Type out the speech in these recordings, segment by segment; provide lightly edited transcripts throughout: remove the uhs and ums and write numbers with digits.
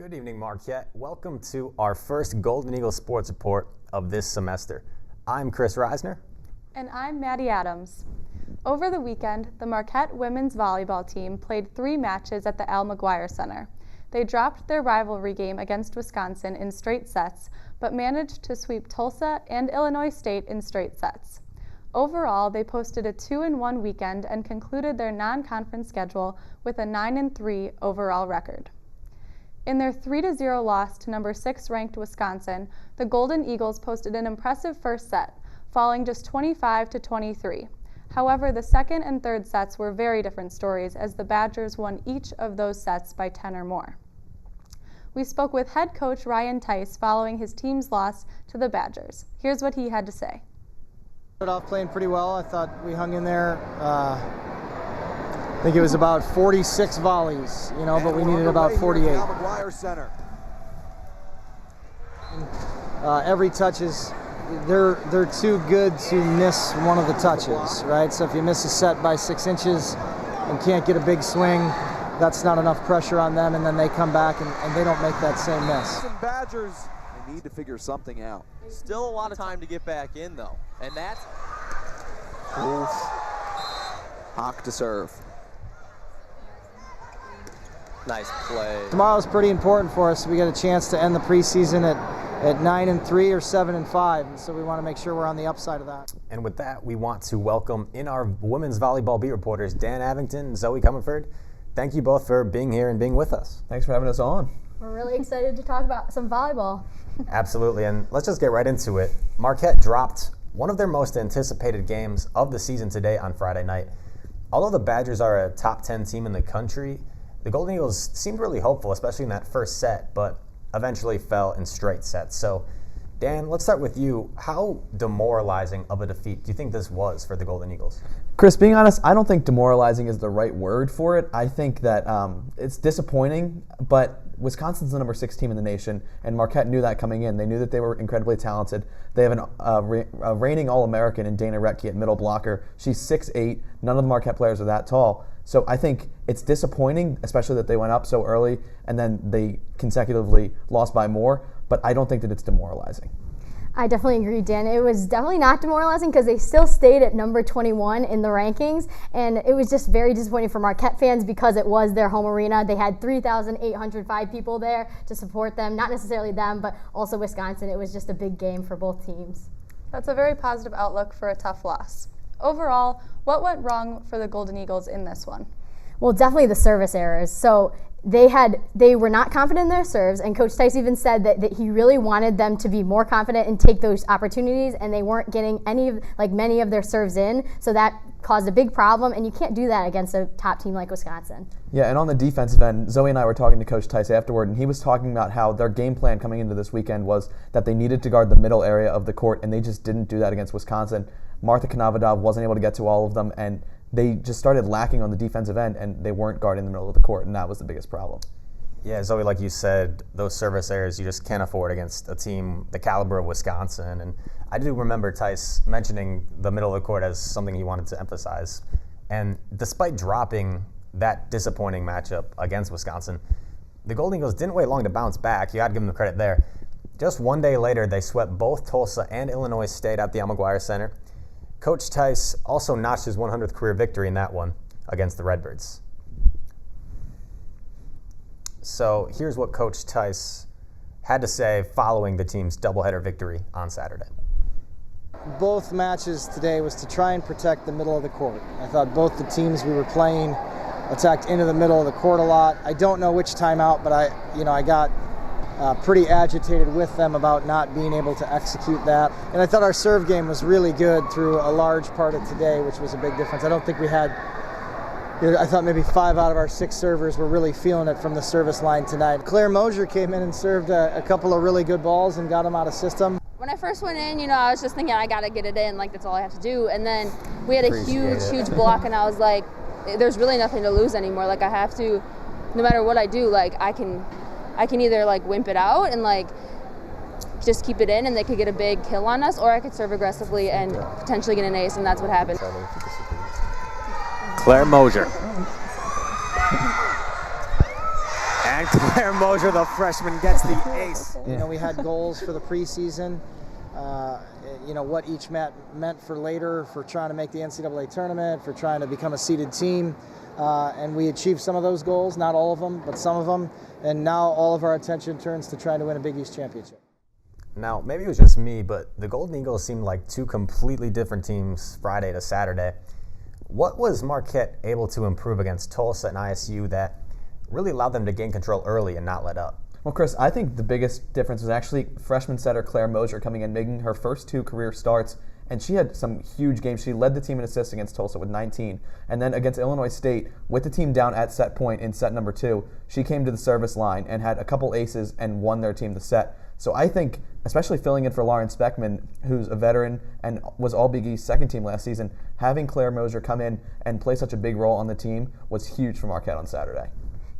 Good evening, Marquette. Welcome to our first Golden Eagles Sports Report of this semester. I'm Chris Reisner. And I'm Maddie Adams. Over the weekend, the Marquette women's volleyball team played 3 matches at the McGuire Center. They dropped their rivalry game against Wisconsin in straight sets, but managed to sweep Tulsa and Illinois State in straight sets. Overall, they posted a 2-1 weekend and concluded their non-conference schedule with a 9-3 overall record. In their 3-0 loss to number 6 ranked Wisconsin, the Golden Eagles posted an impressive first set, falling just 25-23. However, the second and third sets were very different stories as the Badgers won each of those sets by 10 or more. We spoke with head coach Ryan Tice following his team's loss to the Badgers. Here's what he had to say. Started off playing pretty well. I thought we hung in there. I think it was about 46 volleys, but we needed about 48. Every touch is, they're too good to miss one of the touches, right? So if you miss a set by 6 inches and can't get a big swing, that's not enough pressure on them, and then they come back and they don't make that same miss. Badgers, they need to figure something out. Still a lot of time to get back in, though, and that's... Hawk to serve. Nice play. Tomorrow's pretty important for us. We get a chance to end the preseason at 9-3 or 7-5, and so we want to make sure we're on the upside of that. And with that, we want to welcome in our women's volleyball beat reporters, Dan Avington and Zoe Comerford. Thank you both for being here and being with us. Thanks for having us on. We're really excited to talk about some volleyball. Absolutely, and let's just get right into it. Marquette dropped one of their most anticipated games of the season today on Friday night. Although the Badgers are a top 10 team in the country, the Golden Eagles seemed really hopeful, especially in that first set, but eventually fell in straight sets. So, Dan, let's start with you. How demoralizing of a defeat do you think this was for the Golden Eagles? Chris, being honest, I don't think demoralizing is the right word for it. I think that it's disappointing, but Wisconsin's the number 6 team in the nation, and Marquette knew that coming in. They knew that they were incredibly talented. They have a reigning All-American in Dana Retke at middle blocker. She's 6'8". None of the Marquette players are that tall. So I think it's disappointing, especially that they went up so early and then they consecutively lost by more, but I don't think that it's demoralizing. I definitely agree, Dan. It was definitely not demoralizing because they still stayed at number 21 in the rankings, and it was just very disappointing for Marquette fans because it was their home arena. They had 3,805 people there to support them, not necessarily them, but also Wisconsin. It was just a big game for both teams. That's a very positive outlook for a tough loss. Overall, what went wrong for the Golden Eagles in this one? Well, definitely the service errors. So they were not confident in their serves, and Coach Tice even said that he really wanted them to be more confident and take those opportunities, and they weren't getting many of their serves in, so that caused a big problem, and you can't do that against a top team like Wisconsin. Yeah, and on the defensive end, Zoe and I were talking to Coach Tice afterward, and he was talking about how their game plan coming into this weekend was that they needed to guard the middle area of the court, and they just didn't do that against Wisconsin. Martha Kanavadov wasn't able to get to all of them, and they just started lacking on the defensive end, and they weren't guarding the middle of the court, and that was the biggest problem. Yeah, Zoe, like you said, those service errors you just can't afford against a team the caliber of Wisconsin. And I do remember Tice mentioning the middle of the court as something he wanted to emphasize. And despite dropping that disappointing matchup against Wisconsin, the Golden Eagles didn't wait long to bounce back. You got to give them the credit there. Just one day later, they swept both Tulsa and Illinois State at the McGuire Center. Coach Tice also notched his 100th career victory in that one against the Redbirds. So here's what Coach Tice had to say following the team's doubleheader victory on Saturday. Both matches today was to try and protect the middle of the court. I thought both the teams we were playing attacked into the middle of the court a lot. I don't know which timeout, but I got pretty agitated with them about not being able to execute that. And I thought our serve game was really good through a large part of today, which was a big difference. I don't think we had, I thought maybe 5 out of our 6 servers were really feeling it from the service line tonight. Claire Mosier came in and served a couple of really good balls and got them out of system. When I first went in, I was just thinking I got to get it in, that's all I have to do. And then we had a huge block, and I was like, there's really nothing to lose anymore. I have to, no matter what I do, I can either wimp it out and just keep it in, and they could get a big kill on us, or I could serve aggressively and potentially get an ace, and that's what happened. Claire Mosier. And Claire Mosier, the freshman, gets the ace. You know, we had goals for the preseason. You know, what each match meant for later, for trying to make the NCAA tournament, for trying to become a seeded team. And we achieved some of those goals, not all of them, but some of them. And now all of our attention turns to trying to win a Big East championship. Now, maybe it was just me, but the Golden Eagles seemed like two completely different teams Friday to Saturday. What was Marquette able to improve against Tulsa and ISU that really allowed them to gain control early and not let up? Well, Chris, I think the biggest difference was actually freshman setter Claire Mosier coming in, making her first 2 career starts, and she had some huge games. She led the team in assists against Tulsa with 19, and then against Illinois State, with the team down at set point in set number 2, she came to the service line and had a couple aces and won their team the set. So I think, especially filling in for Lauren Speckman, who's a veteran and was all Big East second team last season, having Claire Mosier come in and play such a big role on the team was huge for Marquette on Saturday.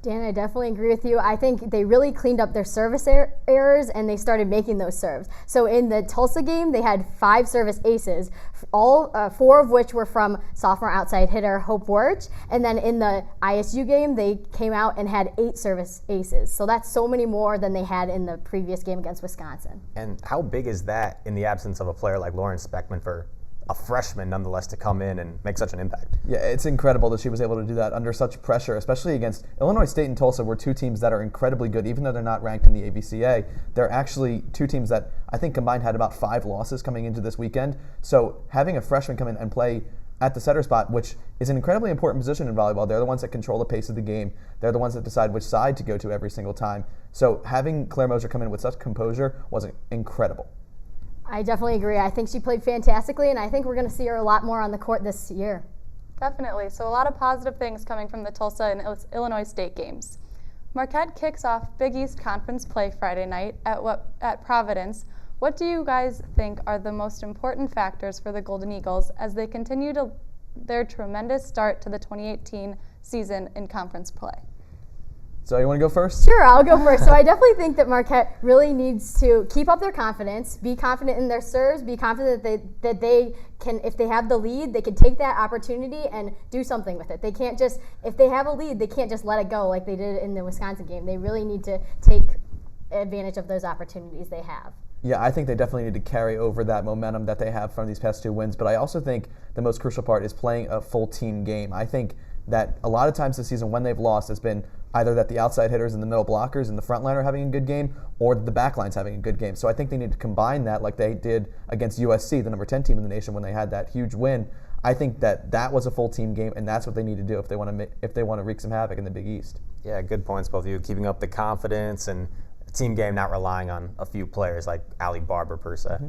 Dan, I definitely agree with you. I think they really cleaned up their service errors and they started making those serves. So in the Tulsa game, they had 5 service aces, all 4 of which were from sophomore outside hitter Hope Wirch. And then in the ISU game, they came out and had 8 service aces. So that's so many more than they had in the previous game against Wisconsin. And how big is that in the absence of a player like Lauren Speckman for a freshman nonetheless to come in and make such an impact? Yeah, it's incredible that she was able to do that under such pressure, especially against Illinois State and Tulsa, were 2 teams that are incredibly good. Even though they're not ranked in the ABCA, they're actually 2 teams that I think combined had about 5 losses coming into this weekend. So having a freshman come in and play at the setter spot, which is an incredibly important position in volleyball, they're the ones that control the pace of the game. They're the ones that decide which side to go to every single time. So having Claire Mosier come in with such composure was incredible. I definitely agree. I think she played fantastically, and I think we're going to see her a lot more on the court this year. Definitely. So a lot of positive things coming from the Tulsa and Illinois State games. Marquette kicks off Big East Conference play Friday night at Providence. What do you guys think are the most important factors for the Golden Eagles as they continue their tremendous start to the 2018 season in conference play? So you want to go first? Sure, I'll go first. So I definitely think that Marquette really needs to keep up their confidence, be confident in their serves, be confident that they can, if they have the lead, they can take that opportunity and do something with it. They can't just, if they have a lead, they can't just let it go like they did in the Wisconsin game. They really need to take advantage of those opportunities they have. Yeah, I think they definitely need to carry over that momentum that they have from these past 2 wins, but I also think the most crucial part is playing a full team game. I think that a lot of times this season when they've lost, it's been either that the outside hitters and the middle blockers and the front line are having a good game, or that the back line's having a good game. So I think they need to combine that like they did against USC, the number 10 team in the nation, when they had that huge win. I think that was a full team game, and that's what they need to do if they want to wreak some havoc in the Big East. Yeah, good points, both of you. Keeping up the confidence and a team game, not relying on a few players like Allie Barber per se. Mm-hmm.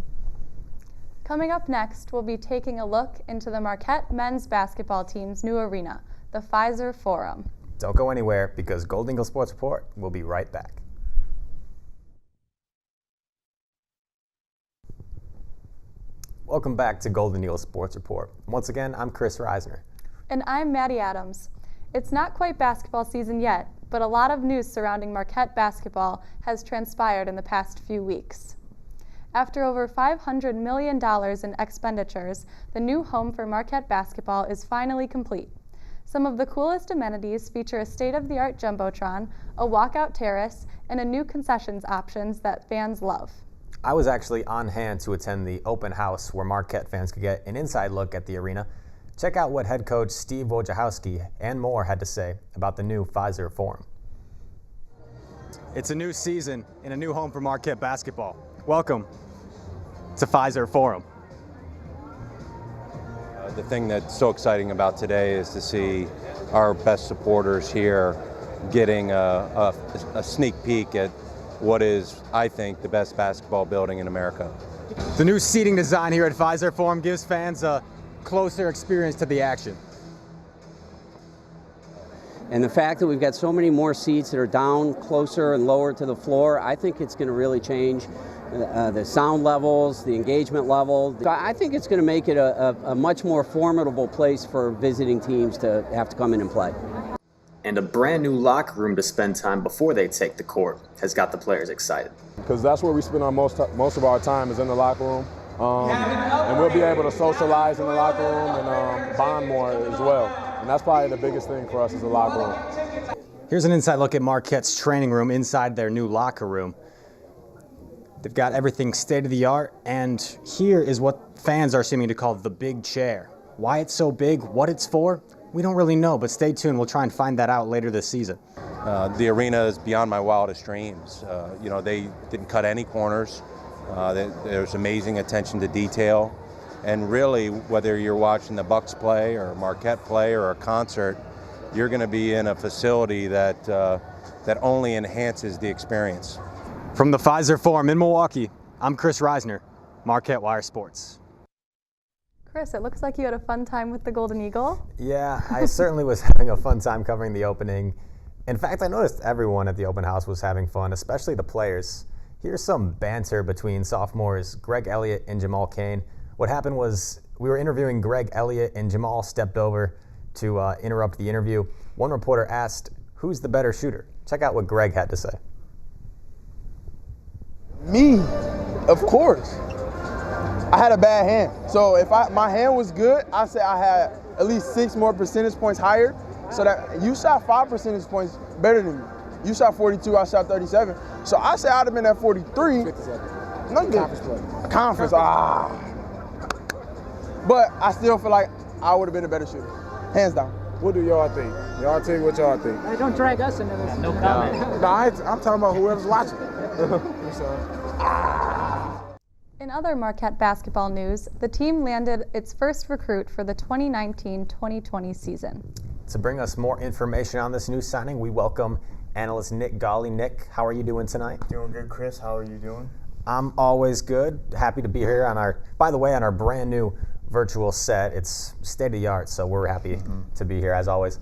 Coming up next, we'll be taking a look into the Marquette men's basketball team's new arena, the Pfizer Forum. Don't go anywhere, because Golden Eagle Sports Report will be right back. Welcome back to Golden Eagle Sports Report. Once again, I'm Chris Reisner. And I'm Maddie Adams. It's not quite basketball season yet, but a lot of news surrounding Marquette basketball has transpired in the past few weeks. After over $500 million in expenditures, the new home for Marquette basketball is finally complete. Some of the coolest amenities feature a state-of-the-art jumbotron, a walkout terrace, and a new concessions options that fans love. I was actually on hand to attend the open house where Marquette fans could get an inside look at the arena. Check out what head coach Steve Wojciechowski and more had to say about the new Pfizer Forum. It's a new season and a new home for Marquette basketball. Welcome to Pfizer Forum. The thing that's so exciting about today is to see our best supporters here getting a sneak peek at what is, I think, the best basketball building in America. The new seating design here at Pfizer Forum gives fans a closer experience to the action. And the fact that we've got so many more seats that are down closer and lower to the floor, I think it's going to really change the sound levels, the engagement level. I think it's going to make it a much more formidable place for visiting teams to have to come in and play. And a brand new locker room to spend time before they take the court has got the players excited. Because that's where we spend our most of our time is in the locker room. And we'll be able to socialize in the locker room and bond more as well. And that's probably the biggest thing for us is the locker room. Here's an inside look at Marquette's training room inside their new locker room. They've got everything state-of-the-art, and here is what fans are seeming to call the big chair. Why it's so big, what it's for, we don't really know, but stay tuned. We'll try and find that out later this season. The arena is beyond my wildest dreams. They didn't cut any corners. There's amazing attention to detail. And really, whether you're watching the Bucks play or Marquette play or a concert, you're going to be in a facility that only enhances the experience. From the Pfizer Forum in Milwaukee, I'm Chris Reisner, Marquette Wire Sports. Chris, it looks like you had a fun time with the Golden Eagle. Yeah, I certainly was having a fun time covering the opening. In fact, I noticed everyone at the open house was having fun, especially the players. Here's some banter between sophomores Greg Elliott and Jamal Cain. What happened was we were interviewing Greg Elliott and Jamal stepped over to interrupt the interview. One reporter asked, "Who's the better shooter?" Check out what Greg had to say. Me, of course. I had a bad hand. So if my hand was good, I say I had at least 6 more percentage points higher. So that you shot 5 percentage points better than me. You shot 42, I shot 37. So I say I'd have been at 43. 57. Nothing. Conference play. Conference, But I still feel like I would have been a better shooter. Hands down. What do y'all think? Y'all tell me what y'all think. Hey, don't drag us into this. No comment. No, I'm talking about whoever's watching. In other Marquette basketball news, the team landed its first recruit for the 2019-2020 season. To bring us more information on this new signing, we welcome analyst Nick Gawley. Nick, how are you doing tonight? Doing good, Chris. How are you doing? I'm always good. Happy to be here on our brand new virtual set. It's state-of-the-art, so we're happy to be here as always.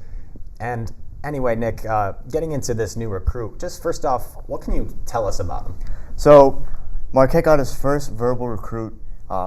And anyway, Nick, getting into this new recruit, just first off, what can you tell us about him? So, Marquette got his first verbal recruit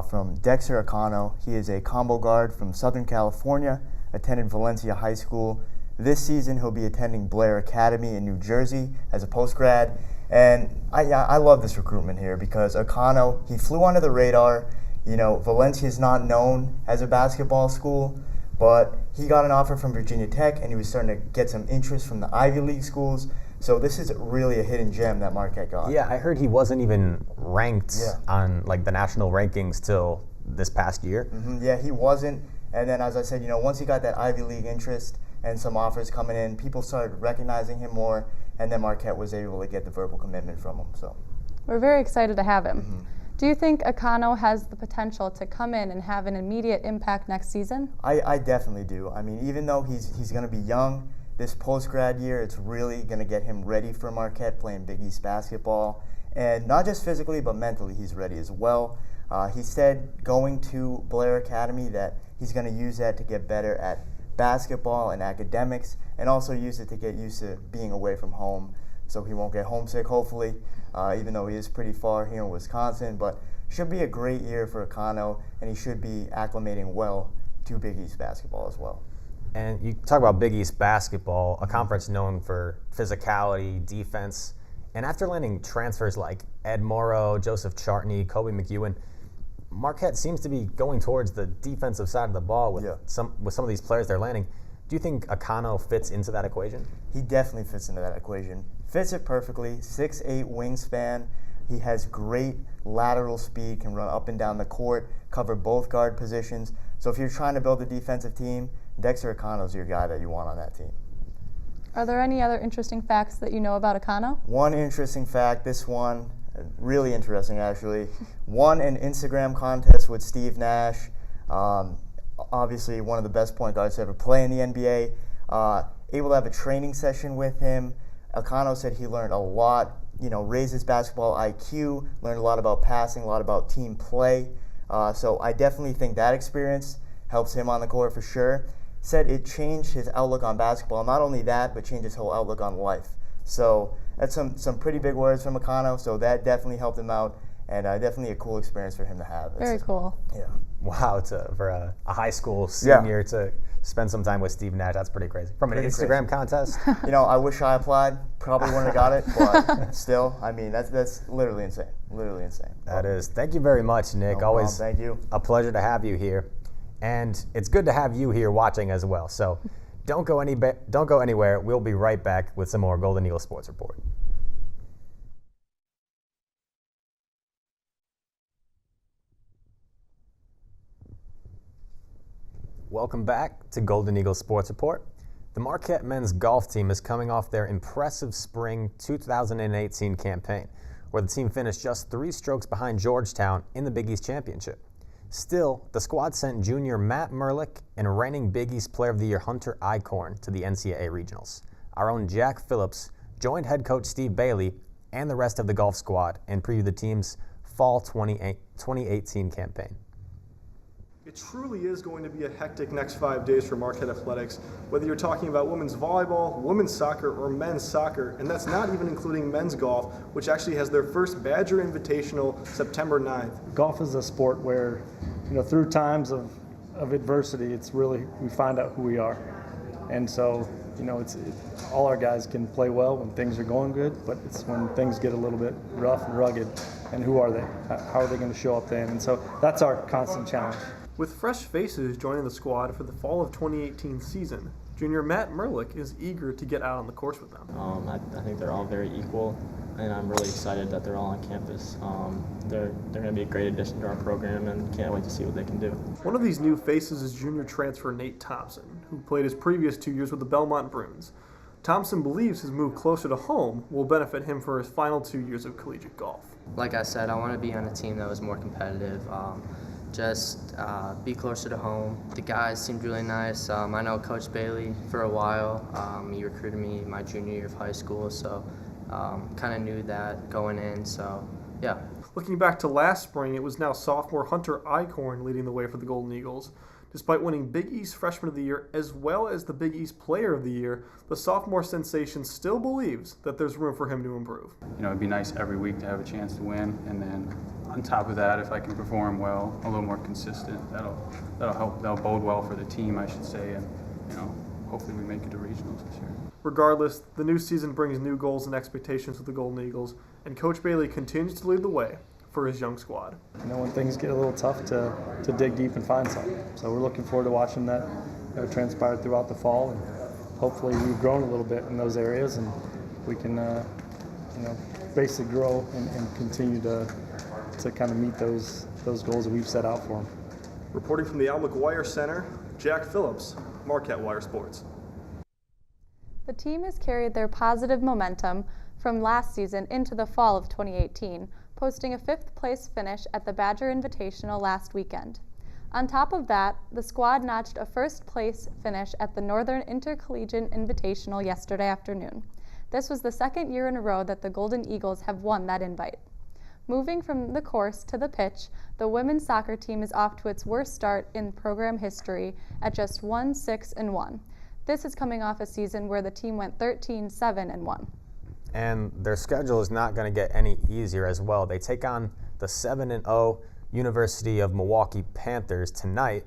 from Dexter Acano. He is a combo guard from Southern California, attended Valencia High School. This season, he'll be attending Blair Academy in New Jersey as a post-grad. And I love this recruitment here because Acano, he flew under the radar. You know, Valencia is not known as a basketball school, but he got an offer from Virginia Tech, and he was starting to get some interest from the Ivy League schools. So this is really a hidden gem that Marquette got. Yeah, I heard he wasn't even ranked on the national rankings till this past year. Yeah, he wasn't. And then, as I said, once he got that Ivy League interest and some offers coming in, people started recognizing him more, and then Marquette was able to get the verbal commitment from him. So we're very excited to have him. Do you think Acano has the potential to come in and have an immediate impact next season? I definitely do. I mean, even though he's going to be young, this post-grad year, it's really going to get him ready for Marquette playing Big East basketball. And not just physically, but mentally, he's ready as well. He said going to Blair Academy that he's going to use that to get better at basketball and academics, and also use it to get used to being away from home so he won't get homesick, hopefully, even though he is pretty far here in Wisconsin. But should be a great year for Acano, and he should be acclimating well to Big East basketball as well. And you talk about Big East basketball, a conference known for physicality, defense, and after landing transfers like Ed Morrow, Joseph Chartney, Kobe McEwen, Marquette seems to be going towards the defensive side of the ball with some of these players they're landing. Do you think Acano fits into that equation? He definitely fits into that equation. Fits it perfectly. 6'8" wingspan. He has great lateral speed, can run up and down the court, cover both guard positions. So if you're trying to build a defensive team, Dexter Acano's your guy that you want on that team. Are there any other interesting facts that you know about Acano? One interesting fact, this one, really interesting actually, won an Instagram contest with Steve Nash. Obviously one of the best point guards to ever play in the NBA. Able to have a training session with him. Acano said he learned a lot, raised his basketball IQ, learned a lot about passing, a lot about team play. So I definitely think that experience helps him on the court for sure. Said it changed his outlook on basketball. Not only that, but changed his whole outlook on life. So that's some pretty big words from Acano. So that definitely helped him out, and definitely a cool experience for him to have. Very cool. Yeah. Wow, for a high school senior to spend some time with Steve Nash, that's pretty crazy. From an Instagram contest? I wish I applied. Probably wouldn't have got it, but still, I mean, that's literally insane. Literally insane. That is. Thank you very much, Nick. No Always problem. Thank you. A pleasure to have you here. And it's good to have you here watching as well. So Don't go anywhere. We'll be right back with some more Golden Eagle Sports Report. Welcome back to Golden Eagle Sports Report. The Marquette men's golf team is coming off their impressive spring 2018 campaign, where the team finished just 3 strokes behind Georgetown in the Big East Championship. Still, the squad sent junior Matt Merlick and reigning Big East Player of the Year Hunter Eichhorn to the NCAA Regionals. Our own Jack Phillips joined head coach Steve Bailey and the rest of the golf squad and previewed the team's fall 2018 campaign. It truly is going to be a hectic next 5 days for Marquette Athletics, whether you're talking about women's volleyball, women's soccer, or men's soccer, and that's not even including men's golf, which actually has their first Badger Invitational September 9th. Golf is a sport where, through times of adversity, it's really, we find out who we are. And so, all our guys can play well when things are going good, but it's when things get a little bit rough and rugged, and who are they? How are they going to show up then? And so that's our constant challenge. With fresh faces joining the squad for the fall of 2018 season, junior Matt Merlick is eager to get out on the course with them. I think they're all very equal, and I'm really excited that they're all on campus. They're going to be a great addition to our program, and can't wait to see what they can do. One of these new faces is junior transfer Nate Thompson, who played his previous 2 years with the Belmont Bruins. Thompson believes his move closer to home will benefit him for his final 2 years of collegiate golf. Like I said, I want to be on a team that was more competitive. Just be closer to home. The guys seemed really nice. I know Coach Bailey for a while. He recruited me my junior year of high school, so kind of knew that going in, so yeah. Looking back to last spring, it was now sophomore Hunter Eichhorn leading the way for the Golden Eagles. Despite winning Big East Freshman of the Year as well as the Big East Player of the Year, the sophomore sensation still believes that there's room for him to improve. It'd be nice every week to have a chance to win, and then on top of that, if I can perform well, a little more consistent, that'll help. That'll bode well for the team, I should say, and hopefully we make it to regionals this year. Regardless, the new season brings new goals and expectations for the Golden Eagles, and Coach Bailey continues to lead the way for his young squad. When things get a little tough to dig deep and find something. So we're looking forward to watching that transpire throughout the fall, and hopefully we've grown a little bit in those areas, and we can basically grow and continue to kind of meet those goals that we've set out for them. Reporting from the McCoy Wire Center, Jack Phillips, Marquette Wire Sports. The team has carried their positive momentum from last season into the fall of 2018, posting a 5th place finish at the Badger Invitational last weekend. On top of that, the squad notched a 1st place finish at the Northern Intercollegiate Invitational yesterday afternoon. This was the 2nd year in a row that the Golden Eagles have won that invite. Moving from the course to the pitch, the women's soccer team is off to its worst start in program history at just 1-6-1. This is coming off a season where the team went 13-7-1. And their schedule is not going to get any easier as well. They take on the 7-0 University of Milwaukee Panthers tonight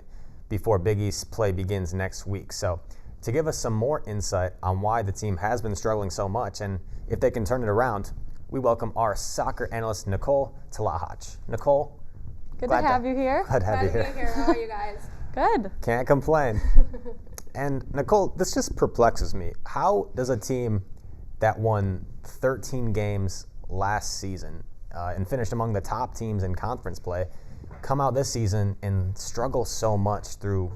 before Big East play begins next week. So to give us some more insight on why the team has been struggling so much and if they can turn it around, we welcome our soccer analyst, Nicole Talahach. Nicole, good to have you here. Glad to have you here. How are you guys? Good. Can't complain. And Nicole, this just perplexes me. How does a team that won 13 games last season and finished among the top teams in conference play come out this season and struggle so much through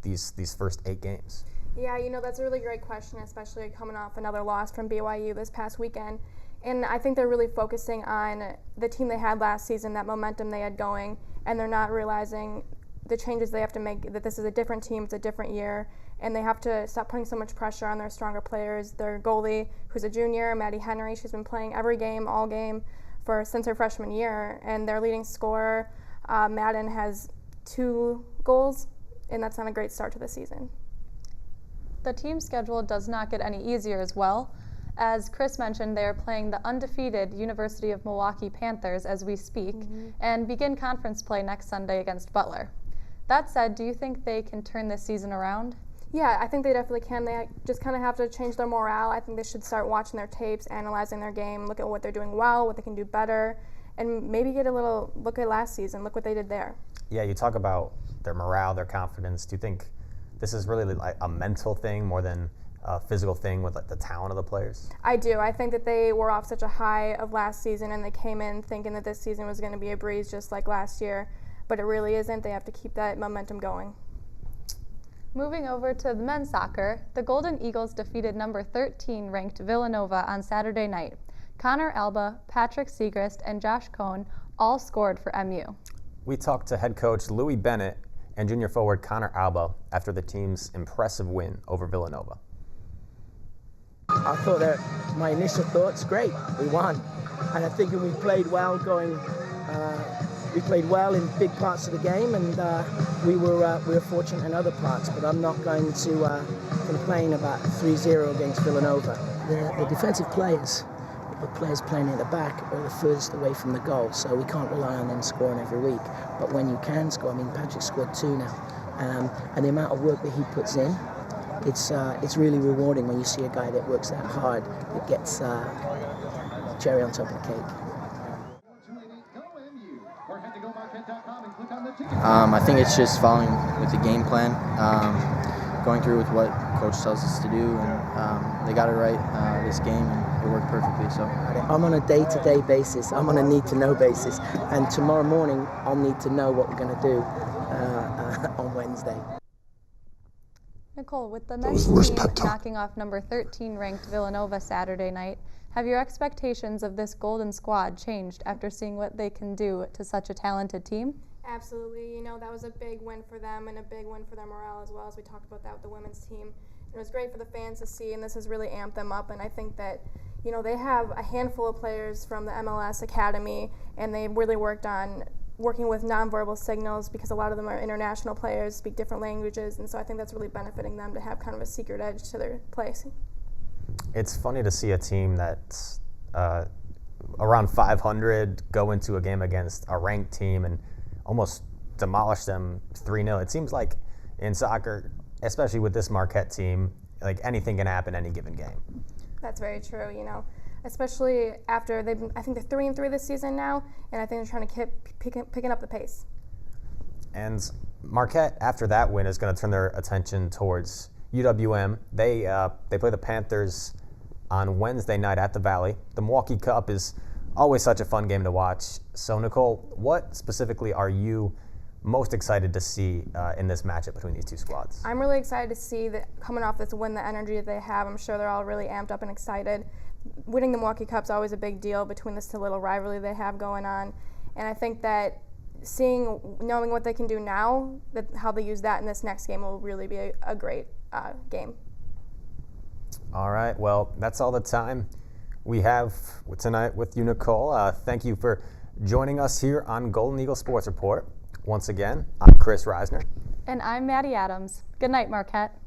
these first 8 games? Yeah, that's a really great question, especially coming off another loss from BYU this past weekend. And I think they're really focusing on the team they had last season, that momentum they had going, and they're not realizing the changes they have to make, that this is a different team, it's a different year, and they have to stop putting so much pressure on their stronger players. Their goalie, who's a junior, Maddie Henry, she's been playing every game, all game, since her freshman year, and their leading scorer, Madden, has 2 goals, and that's not a great start to the season. The team schedule does not get any easier as well. As Chris mentioned, they are playing the undefeated University of Milwaukee Panthers as we speak and begin conference play next Sunday against Butler. That said, do you think they can turn this season around? Yeah, I think they definitely can. They just kind of have to change their morale. I think they should start watching their tapes, analyzing their game, look at what they're doing well, what they can do better, and maybe get a little look at last season, look what they did there. Yeah, you talk about their morale, their confidence. Do you think this is really like a mental thing more than a physical thing with like the talent of the players? I do. I think that they were off such a high of last season, and they came in thinking that this season was going to be a breeze just like last year, but it really isn't. They have to keep that momentum going. Moving over to the men's soccer, the Golden Eagles defeated number 13 ranked Villanova on Saturday night. Connor Alba, Patrick Segrist, and Josh Cohn all scored for MU. We talked to head coach Louis Bennett and junior forward Connor Alba after the team's impressive win over Villanova. I thought that my initial thoughts, great, we won. And I think we played well we played well in big parts of the game, and we were fortunate in other parts, but I'm not going to complain about 3-0 against Villanova. The defensive players, the players playing at the back, are the furthest away from the goal, so we can't rely on them scoring every week. But when you can score, I mean, Patrick scored 2 now, and the amount of work that he puts in, it's really rewarding when you see a guy that works that hard, that gets cherry on top of the cake. I think it's just following with the game plan, going through with what coach tells us to do, and they got it right this game, and it worked perfectly. So I'm on a day-to-day basis. I'm on a need-to-know basis, and tomorrow morning I'll need to know what we're going to do on Wednesday. Nicole, with the men's team knocking off number 13 ranked Villanova Saturday night, have your expectations of this Golden squad changed after seeing what they can do to such a talented team? Absolutely. You know, that was a big win for them and a big win for their morale as well, as we talked about that with the women's team. It was great for the fans to see, and this has really amped them up, and I think that, you know, they have a handful of players from the MLS Academy, and they really working with nonverbal signals, because a lot of them are international players, speak different languages, and so I think that's really benefiting them to have kind of a secret edge to their play. It's funny to see a team that's around 500 go into a game against a ranked team and almost demolish them 3-0. It seems like in soccer, especially with this Marquette team, like anything can happen any given game. That's very true, you know, especially after I think they're 3-3 this season now, and I think they're trying to keep picking up the pace. And Marquette, after that win, is going to turn their attention towards UWM. They play the Panthers on Wednesday night at the Valley. The Milwaukee Cup is always such a fun game to watch. So, Nicole, what specifically are you most excited to see in this matchup between these two squads? I'm really excited to see that coming off this win, the energy that they have. I'm sure they're all really amped up and excited. Winning the Milwaukee Cup's always a big deal between this little rivalry they have going on, and I think that knowing what they can do now, how they use that in this next game will really be a great game. All right, well, that's all the time we have tonight with you, Nicole. Thank you for joining us here on Golden Eagle Sports Report. Once again, I'm Chris Reisner. And I'm Maddie Adams. Good night, Marquette.